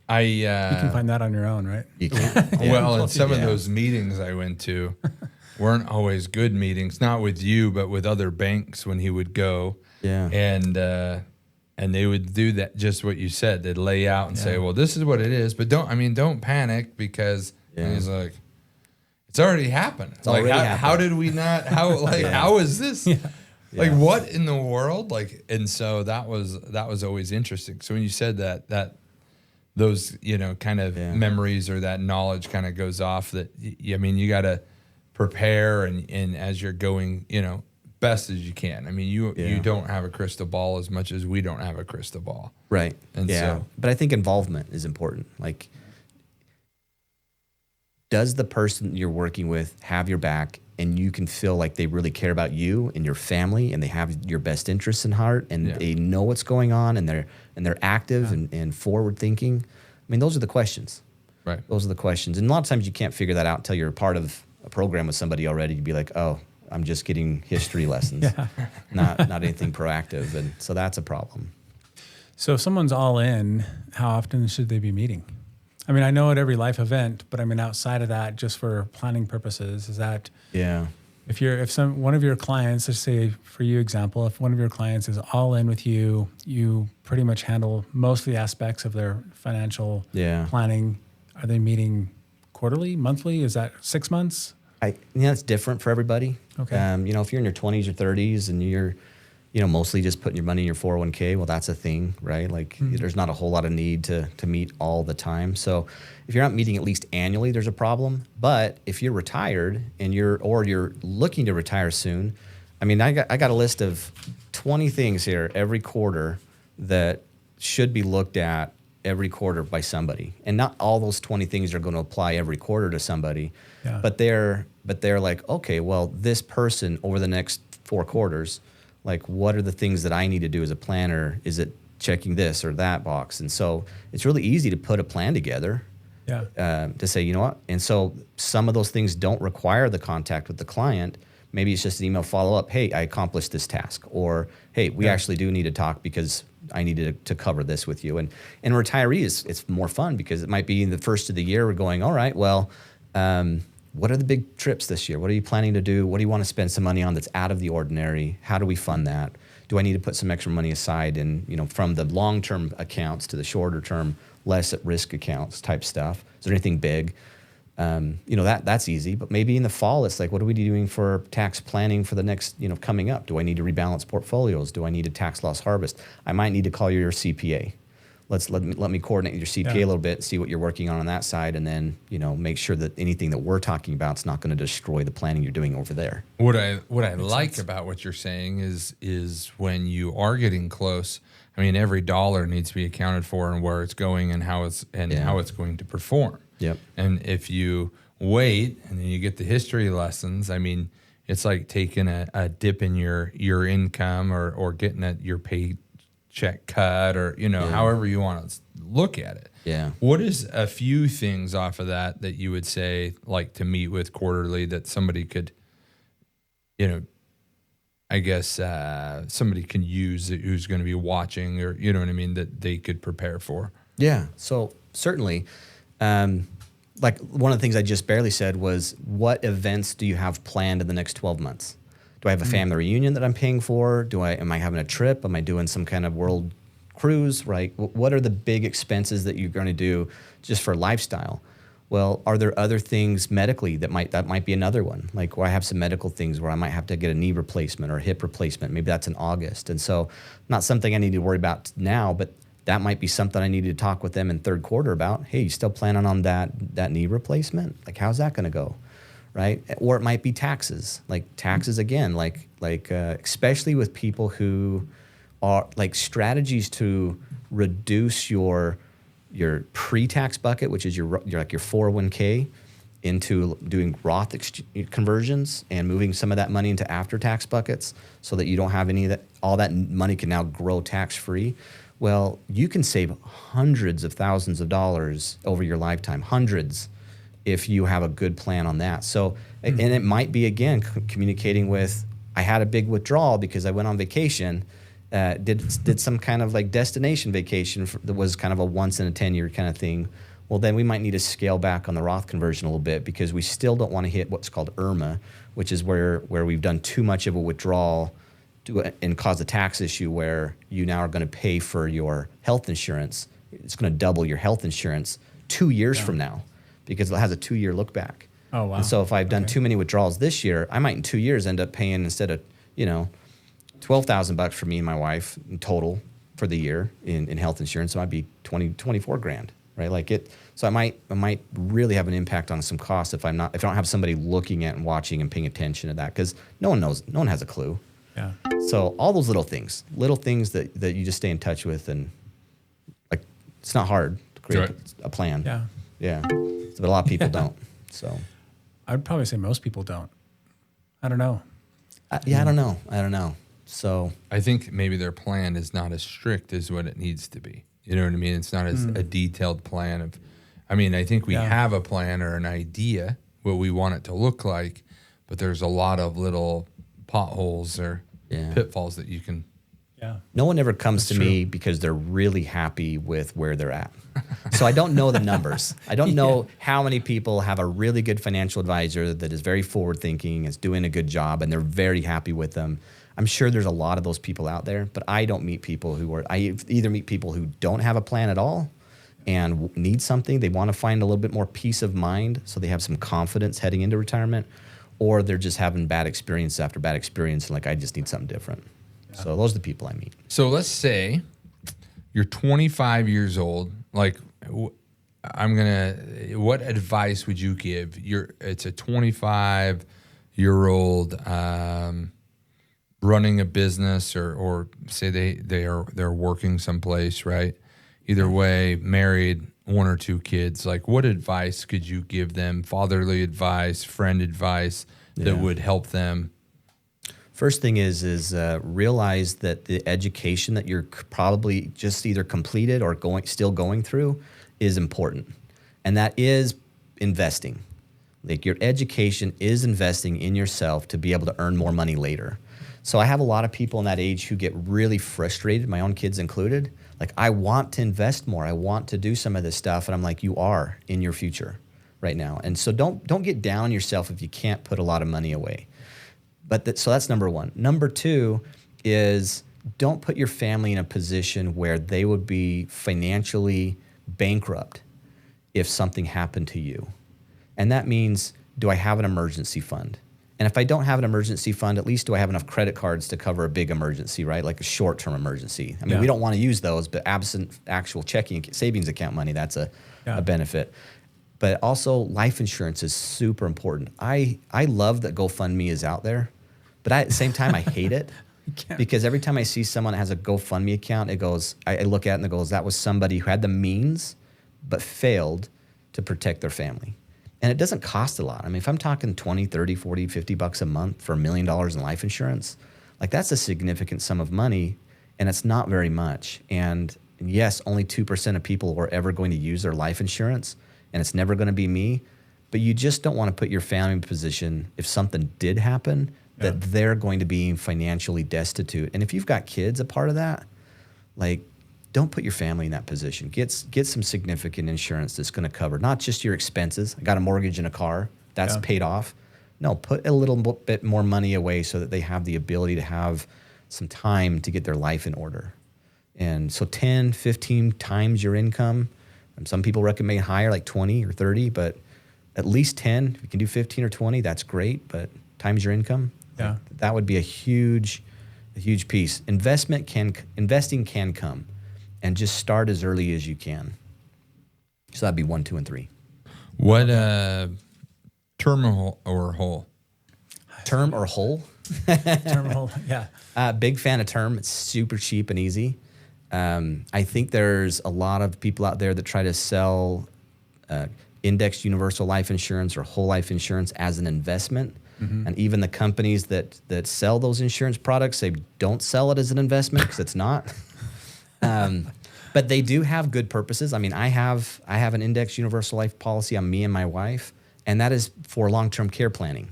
You can find that on your own, right? You can. Well, and some of those meetings I went to weren't always good meetings, not with you, but with other banks when he would go. Yeah. And they would do that, just what you said. They'd lay out and say, well, this is what it is, but don't panic, because and he's like, it's already happened. It's already happened. How did we not, how is this? Yeah. Like, what in the world? And so that was always interesting. So when you said that those, kind of memories or that knowledge kind of goes off, that, you got to prepare and as you're going, best as you can. I mean, you don't have a crystal ball as much as we don't have a crystal ball. Right. And but I think involvement is important. Like, does the person you're working with have your back, and you can feel like they really care about you and your family, and they have your best interests in heart, and they know what's going on, and they're active and forward thinking? I mean, those are the questions. Right. Those are the questions. And a lot of times you can't figure that out until you're a part of a program with somebody already. You'd be like, oh, I'm just getting history lessons, not anything proactive. And so that's a problem. So if someone's all in, how often should they be meeting? I mean, I know at every life event, but I mean, outside of that, just for planning purposes, is that if one of your clients, let's say for you example, if one of your clients is all in with you, you pretty much handle most of the aspects of their financial planning. Are they meeting quarterly, monthly? Is that 6 months? It's different for everybody. Okay. If you're in your 20s or 30s and you're, mostly just putting your money in your 401k, well, that's a thing, right? Like, there's not a whole lot of need to meet all the time. So if you're not meeting at least annually, there's a problem. But if you're retired and you're looking to retire soon, I mean, I got a list of 20 things here every quarter that should be looked at every quarter by somebody. And not all those 20 things are going to apply every quarter to somebody. Yeah. But they're like, okay, well, this person over the next 4 quarters, like, what are the things that I need to do as a planner? Is it checking this or that box? And so it's really easy to put a plan together to say, you know what? And so some of those things don't require the contact with the client. Maybe it's just an email follow-up. Hey, I accomplished this task. Or, hey, we actually do need to talk because I needed to cover this with you. And retirees, it's more fun because it might be in the first of the year we're going, all right, well, what are the big trips this year? What are you planning to do? What do you want to spend some money on that's out of the ordinary? How do we fund that? do I need to put some extra money aside and, from the long-term accounts to the shorter-term, less at-risk accounts type stuff? Is there anything big? That's easy. But maybe in the fall, it's like, what are we doing for tax planning for the next, coming up? Do I need to rebalance portfolios? Do I need a tax loss harvest? I might need to call your CPA. Let me coordinate with your CPA a little bit, see what you're working on that side, and then make sure that anything that we're talking about is not going to destroy the planning you're doing over there. What I like about what you're saying is when you are getting close. I mean, every dollar needs to be accounted for and where it's going and how it's going to perform. Yep. And if you wait and then you get the history lessons, I mean, it's like taking a dip in your income or getting your paycheck cut or, however you want to look at it. Yeah. What is a few things off of that you would say, like, to meet with quarterly that somebody could, I guess somebody can use who's going to be watching or, you know what I mean, that they could prepare for? Yeah. So certainly, like one of the things I just barely said was, what events do you have planned in the next 12 months? Do I have a family reunion that I'm paying for? Am I having a trip? Am I doing some kind of world cruise, right? What are the big expenses that you're going to do just for lifestyle? Well, are there other things medically that might be another one? Like, where I have some medical things where I might have to get a knee replacement or a hip replacement. Maybe that's in August. And so not something I need to worry about now, but that might be something I need to talk with them in third quarter about. Hey, you still planning on that knee replacement? Like, how's that going to go? Right? Or it might be taxes. Like taxes again, like especially with people who are like strategies to reduce your pre-tax bucket, which is your 401k, into doing Roth conversions and moving some of that money into after-tax buckets so that you don't have any of that. All that money can now grow tax-free. Well, you can save hundreds of thousands of dollars over your lifetime, hundreds, if you have a good plan on that. So, and it might be, again, communicating with, I had a big withdrawal because I went on vacation, did some kind of like destination vacation that was kind of a once in a 10-year kind of thing. Well, then we might need to scale back on the Roth conversion a little bit because we still don't want to hit what's called IRMAA, which is where we've done too much of a withdrawal and cause a tax issue where you now are going to pay for your health insurance. It's going to double your health insurance 2 years from now because it has a 2-year look back. Oh, wow. And so if I've done too many withdrawals this year, I might in 2 years end up paying, instead of, $12,000 for me and my wife in total for the year in health insurance, it might be 24 grand, right? Like it. So I might really have an impact on some costs if I don't have somebody looking at and watching and paying attention to that, because no one knows, no one has a clue. Yeah. So all those little things that you just stay in touch with, and like, it's not hard to create a plan. Yeah. Yeah. But a lot of people don't. So I'd probably say most people don't. I don't know. I don't know. So I think maybe their plan is not as strict as what it needs to be. You know what I mean? It's not as a detailed plan of, I think we have a plan or an idea what we want it to look like, but there's a lot of little potholes or pitfalls that you can. Yeah. No one ever comes to me because they're really happy with where they're at. So I don't know the numbers. I don't know how many people have a really good financial advisor that is very forward thinking, is doing a good job, and they're very happy with them. I'm sure there's a lot of those people out there, but I don't meet people I either meet people who don't have a plan at all and need something. They want to find a little bit more peace of mind so they have some confidence heading into retirement, or they're just having bad experience after bad experience and like, I just need something different. Yeah. So those are the people I meet. So let's say you're 25 years old. Like, what advice would you give? It's a 25-year-old running a business, or say they're working someplace, right? Either way, married, 1 or 2 kids. Like, what advice could you give them? Fatherly advice, friend advice that would help them? First thing is realize that the education that you're probably just either completed or still going through is important, and that is investing. Like, your education is investing in yourself to be able to earn more money later. So I have a lot of people in that age who get really frustrated, my own kids included. Like, I want to invest more. I want to do some of this stuff. And I'm like, you are in your future right now. And so don't get down on yourself if you can't put a lot of money away. So that's number one. Number two is don't put your family in a position where they would be financially bankrupt if something happened to you. And that means, do I have an emergency fund? And if I don't have an emergency fund, at least do I have enough credit cards to cover a big emergency, right? Like a short-term emergency. I mean, we don't want to use those, but absent actual checking savings account money, that's a benefit. But also life insurance is super important. I love that GoFundMe is out there, but at the same time, I hate it. Because every time I see someone that has a GoFundMe account, it goes, I look at it and it goes, that was somebody who had the means but failed to protect their family. And it doesn't cost a lot. I mean, if I'm talking 20, 30, 40, 50 bucks a month for $1 million in life insurance, like that's a significant sum of money, and it's not very much. And yes, only 2% of people are ever going to use their life insurance, and it's never going to be me. But you just don't want to put your family in a position, if something did happen, that they're going to be financially destitute. And if you've got kids a part of that, like, don't put your family in that position. Get some significant insurance that's going to cover not just your expenses. I got a mortgage and a car. That's paid off. No, put a little bit more money away so that they have the ability to have some time to get their life in order. And so 10, 15 times your income. And some people recommend higher, like 20 or 30, but at least 10. If you can do 15 or 20, that's great, but times your income, that would be a huge piece. Investing can come. And just start as early as you can. So that'd be 1, 2, and 3. What term or whole? Term or whole? Term or whole, yeah. Big fan of term. It's super cheap and easy. I think there's a lot of people out there that try to sell indexed universal life insurance or whole life insurance as an investment. Mm-hmm. And even the companies that sell those insurance products, they don't sell it as an investment because it's not. But they do have good purposes. I mean, I have an indexed universal life policy on me and my wife, and that is for long-term care planning,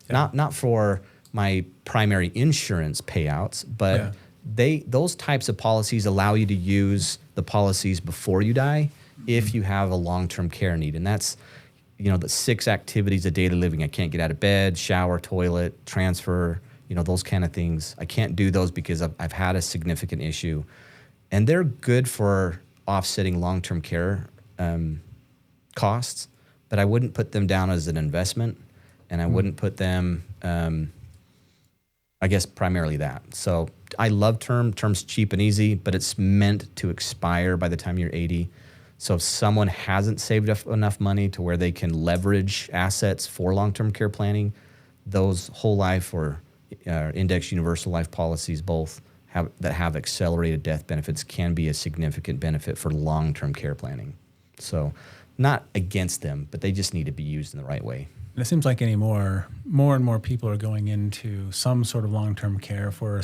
not for my primary insurance payouts, but those types of policies allow you to use the policies before you die if you have a long-term care need. And that's, the 6 activities of daily living. I can't get out of bed, shower, toilet, transfer, those kind of things. I can't do those because I've had a significant issue. And they're good for offsetting long-term care costs, but I wouldn't put them down as an investment, and I wouldn't put them, I guess, primarily that. So I love term. Term's cheap and easy, but it's meant to expire by the time you're 80. So if someone hasn't saved enough money to where they can leverage assets for long-term care planning, those whole life or indexed universal life policies both that have accelerated death benefits can be a significant benefit for long-term care planning. So not against them, but they just need to be used in the right way. And it seems like more and more people are going into some sort of long-term care for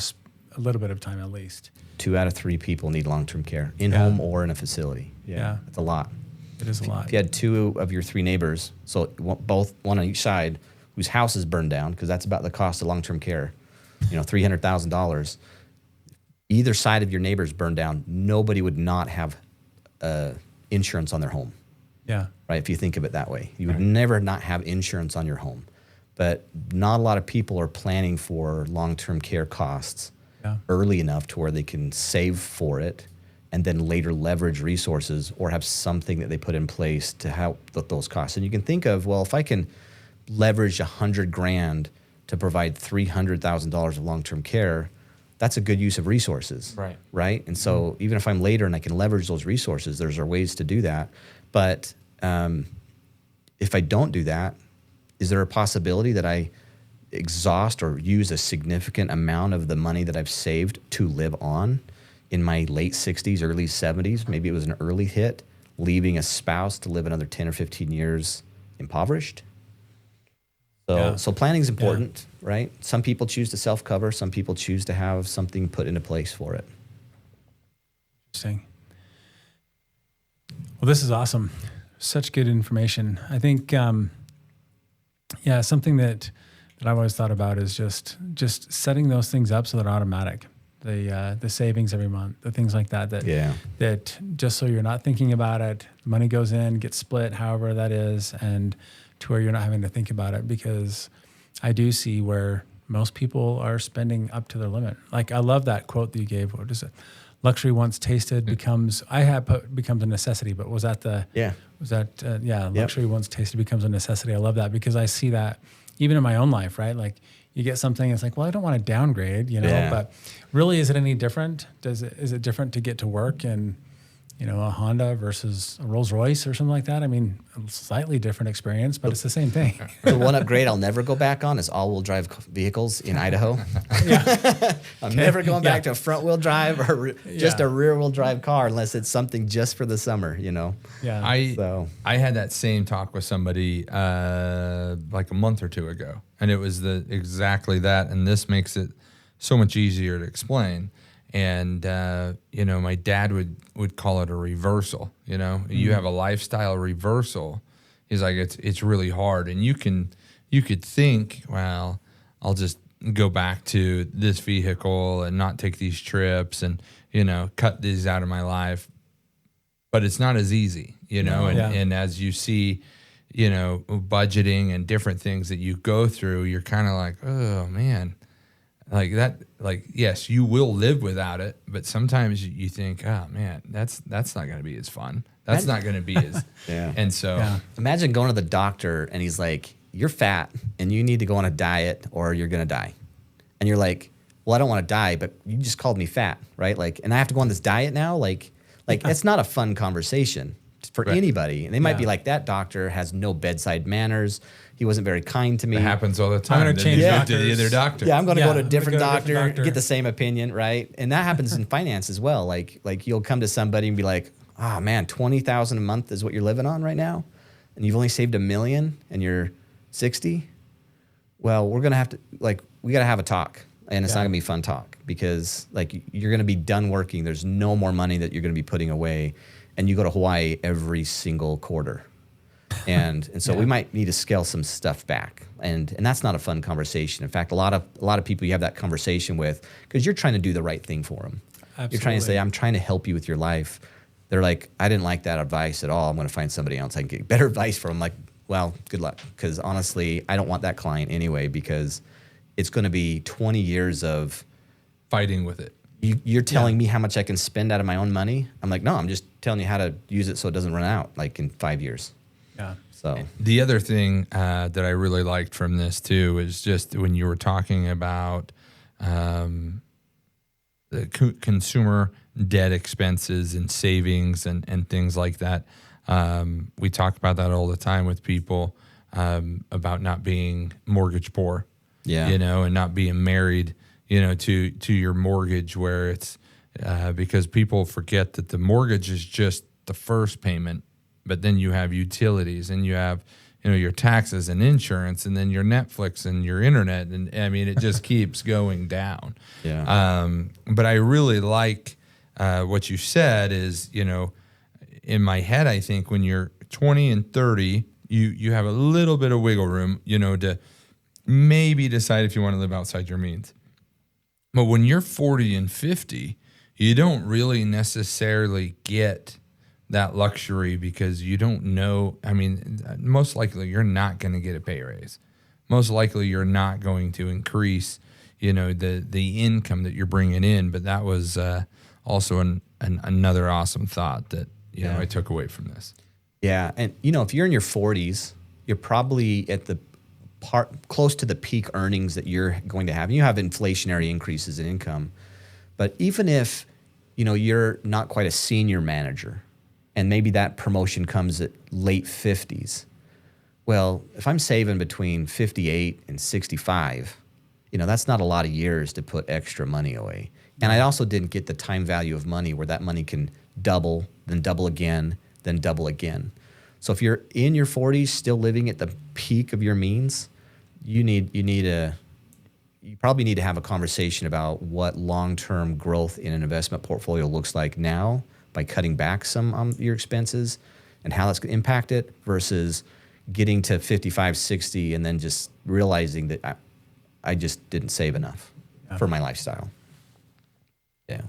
a little bit of time at least. 2 out of 3 people need long-term care, in-home or in a facility. Yeah. That's a lot. It is a lot. If you had 2 of your 3 neighbors, so both one on each side, whose house is burned down, because that's about the cost of long-term care, $300,000, either side of your neighbors burned down, nobody would not have insurance on their home. Yeah. Right? If you think of it that way. You would never not have insurance on your home. But not a lot of people are planning for long-term care costs early enough to where they can save for it and then later leverage resources or have something that they put in place to help with those costs. And you can think of, well, if I can leverage $100,000 to provide $300,000 of long-term care, that's a good use of resources, right? And so even if I'm later and I can leverage those resources, there's ways to do that. But if I don't do that, is there a possibility that I exhaust or use a significant amount of the money that I've saved to live on in my late 60s, early 70s? Maybe it was an early hit, leaving a spouse to live another 10 or 15 years impoverished. So planning is important, right? Some people choose to self-cover. Some people choose to have something put into place for it. Interesting. Well, this is awesome. Such good information. I think, something that I've always thought about is just setting those things up so they're automatic. The savings every month, the things like that. That just so you're not thinking about it, money goes in, gets split, however that is, and to where you're not having to think about it, because I do see where most people are spending up to their limit. Like, I love that quote that you gave. What is it? Luxury once tasted becomes a necessity. But was that luxury once tasted becomes a necessity. I love that because I see that even in my own life, right? Like, you get something, it's like, well, I don't want to downgrade, but really, is it any different? Is it different to get to work in, a Honda versus a Rolls Royce or something like that? I mean, a slightly different experience, but it's the same thing. The one upgrade I'll never go back on is all-wheel drive vehicles in Idaho. I'm never going back to a front-wheel drive or just a rear-wheel drive car unless it's something just for the summer, Yeah. I had that same talk with somebody like a month or two ago, and it was exactly that, and this makes it so much easier to explain. And my dad would call it a reversal. You have a lifestyle reversal. He's like, it's really hard, and you could think, well, I'll just go back to this vehicle and not take these trips and cut these out of my life, but it's not as easy, and as you see, budgeting and different things that you go through, you're kind of like, oh man. Like that, yes, you will live without it, but sometimes you think, oh man, that's not going to be as fun. That's not going to be as, And so imagine going to the doctor and he's like, you're fat and you need to go on a diet or you're going to die. And you're like, well, I don't want to die, but you just called me fat, right? Like, and I have to go on this diet now. Like it's not a fun conversation for anybody. And they might be like, that doctor has no bedside manners. He wasn't very kind to me. It happens all the time. I'm going to change to the other doctor. Yeah, I'm going to go to a different doctor, get the same opinion, right? And that happens in finance as well. Like you'll come to somebody and be like, oh man, $20,000 a month is what you're living on right now, and you've only saved $1 million, and you're 60. Well, we're gonna have to we got to have a talk, and it's not gonna be fun talk because you're gonna be done working. There's no more money that you're gonna be putting away, and you go to Hawaii every single quarter. And so we might need to scale some stuff back, and that's not a fun conversation. In fact, a lot of people you have that conversation with because you're trying to do the right thing for them. Absolutely. You're trying to say, I'm trying to help you with your life. They're like, I didn't like that advice at all. I'm going to find somebody else I can get better advice from. I'm like, well, good luck, because honestly, I don't want that client anyway because it's going to be 20 years of fighting with it. You're telling me how much I can spend out of my own money. I'm like, no, I'm just telling you how to use it so it doesn't run out in 5 years. Yeah. So the other thing that I really liked from this too is just when you were talking about the consumer debt expenses and savings and things like that. We talk about that all the time with people about not being mortgage poor, and not being married, to your mortgage, where it's because people forget that the mortgage is just the first payment. But then you have utilities and you have, your taxes and insurance and then your Netflix and your internet. And I mean, it just keeps going down. Yeah. But I really like what you said is, in my head, I think when you're 20 and 30, you have a little bit of wiggle room, to maybe decide if you want to live outside your means. But when you're 40 and 50, you don't really necessarily get that luxury because you don't know. I mean, most likely you're not going to get a pay raise. Most likely you're not going to increase, the income that you're bringing in. But that was also another awesome thought that, I took away from this. Yeah. And, if you're in your 40s, you're probably at the close to the peak earnings that you're going to have. And you have inflationary increases in income. But even if, you're not quite a senior manager, and maybe that promotion comes at late 50s. Well, if I'm saving between 58 and 65, that's not a lot of years to put extra money away. And I also didn't get the time value of money where that money can double, then double again, then double again. So if you're in your 40s still living at the peak of your means, you probably need to have a conversation about what long-term growth in an investment portfolio looks like now, by cutting back some on your expenses and how that's going to impact it versus getting to 55, 60 and then just realizing that I just didn't save enough for my lifestyle. Yeah.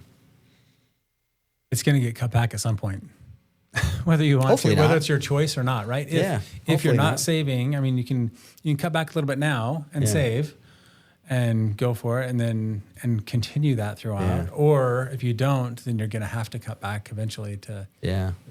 It's going to get cut back at some point, whether you want Hopefully to, whether not. it's your choice or not, right? Yeah. If you're Hopefully not not. saving, I mean, you can cut back a little bit now and save. and go for it, and continue that throughout. Yeah. Or if you don't, then you're going to have to cut back eventually if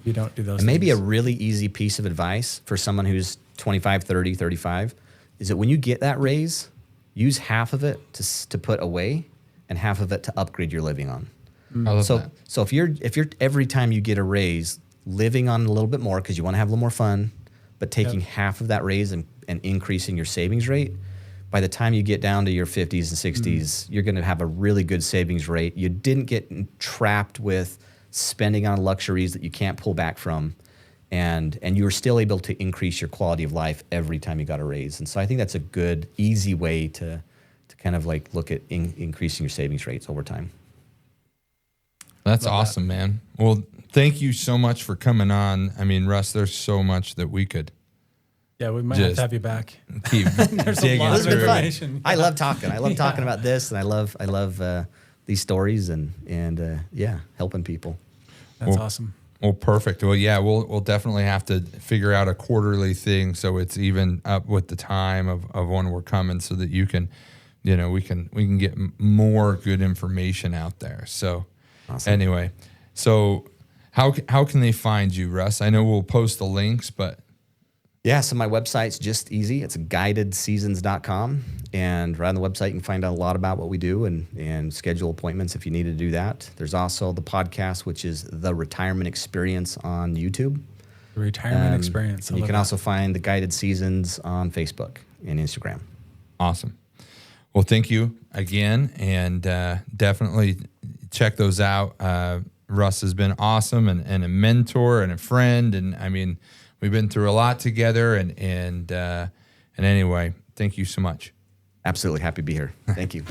you don't do those And maybe a things. really easy piece of advice for someone who's 25, 30, 35 is that when you get that raise, use half of it to put away and half of it to upgrade your living on. I love that. So if you're every time you get a raise, living on a little bit more because you want to have a little more fun, but taking half of that raise and increasing your savings rate, by the time you get down to your 50s and 60s, you're going to have a really good savings rate. You didn't get trapped with spending on luxuries that you can't pull back from, and you were still able to increase your quality of life every time you got a raise. And so I think that's a good, easy way to kind of like look at increasing your savings rates over time. That's awesome, man. Well, thank you so much for coming on. I mean, Russ, there's so much that we could We might have just to have you back. keep There's a digging lot of through. information. I love talking. I love talking about this, and I love these stories and helping people. That's awesome. Well, perfect. Well, yeah, we'll definitely have to figure out a quarterly thing so it's even up with the time of when we're coming, so that you can, we can get more good information out there. So, Awesome. Anyway, so how can they find you, Russ? I know we'll post the links, but Yeah, so my website's just easy. It's guidedseasons.com. And right on the website, you can find out a lot about what we do and schedule appointments if you need to do that. There's also the podcast, which is The Retirement Experience on YouTube. The retirement experience. I And you love can that. also find the Guided Seasons on Facebook and Instagram. awesome. Well, thank you again, and definitely check those out. Russ has been awesome and a mentor and a friend, and I mean, we've been through a lot together. And anyway, thank you so much. Absolutely happy to be here. Thank you.